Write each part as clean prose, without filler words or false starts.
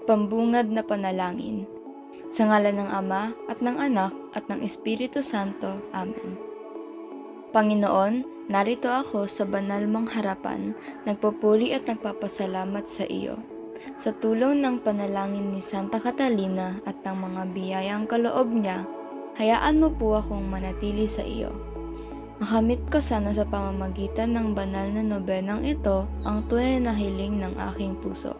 Pambungad na panalangin. Sa ngalan ng Ama at ng Anak at ng Espiritu Santo. Amen. Panginoon, narito ako sa banal mong harapan, nagpupuri at nagpapasalamat sa iyo. Sa tulong ng panalangin ni Santa Catalina at ng mga biyayang kaloob niya, hayaan mo po akong manatili sa iyo. Makamit ko sana sa pamamagitan ng banal na nobenang ito ang tunay na hiling ng aking puso.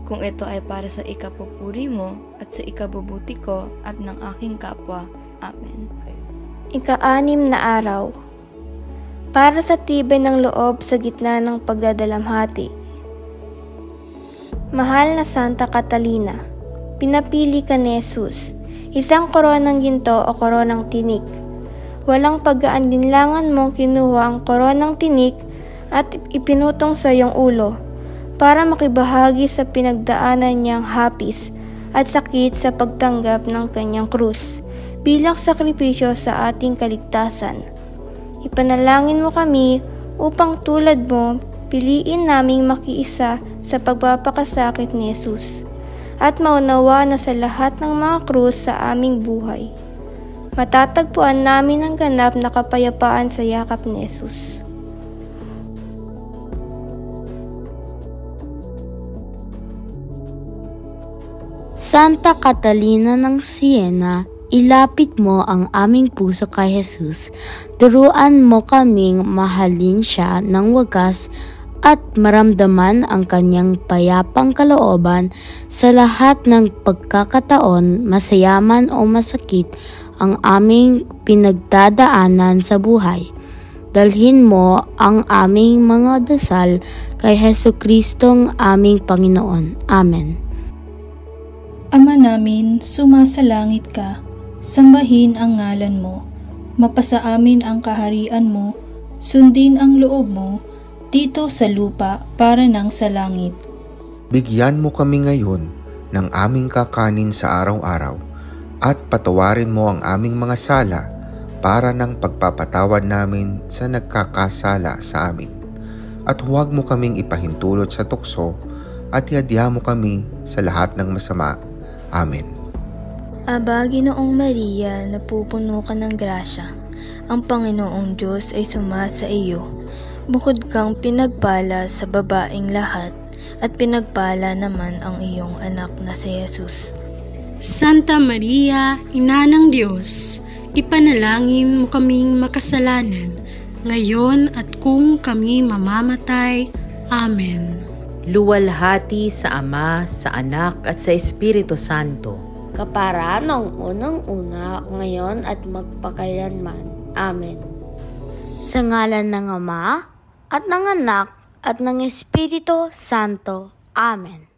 Kung ito ay para sa ikapupuri mo at sa ikabubuti ko at ng aking kapwa. Amen. Ika-6 na araw. Para sa tibay ng loob sa gitna ng pagdadalamhati. Mahal na Santa Catalina, pinapili ka ni Jesus, isang koronang ginto o koronang tinik. Walang pag-aandinlangan mong kinuha ang koronang tinik at ipinutong sa iyong ulo para makibahagi sa pinagdaanan niyang hapis at sakit sa pagtanggap ng kanyang krus bilang sakripisyo sa ating kaligtasan. Ipanalangin mo kami upang tulad mo piliin naming makiisa sa pagpapakasakit ni Jesus at maunawa na sa lahat ng mga krus sa aming buhay. Matatagpuan namin ang ganap na kapayapaan sa yakap ni Jesus. Santa Catalina ng Siena, ilapit mo ang aming puso kay Jesus. Turuan mo kaming mahalin siya ng wagas at maramdaman ang kanyang payapang kalooban sa lahat ng pagkakataon, masayaman o masakit ang aming pinagdadaanan sa buhay. Dalhin mo ang aming mga dasal kay Jesucristong aming Panginoon. Amen. Ama namin, sumasalangit ka, sambahin ang ngalan mo, mapasa amin ang kaharian mo, sundin ang loob mo, dito sa lupa para nang sa langit. Bigyan mo kami ngayon ng aming kakanin sa araw-araw, at patawarin mo ang aming mga sala para ng pagpapatawad namin sa nagkakasala sa amin. At huwag mo kaming ipahintulot sa tukso at iadya mo kami sa lahat ng masama. Amen. Aba, Ginoong Maria, napupuno ka ng grasya. Ang Panginoong Diyos ay sumasa iyo. Bukod kang pinagpala sa babaeng lahat, at pinagpala naman ang iyong anak na si Jesus. Santa Maria, Ina ng Diyos, ipanalangin mo kaming makasalanan, ngayon at kung kami mamamatay. Amen. Luwalhati sa Ama, sa Anak at sa Espiritu Santo. Kapara ng unang-una, ngayon at magpakailanman. Amen. Sa ngalan ng Ama, at ng Anak, at ng Espiritu Santo. Amen.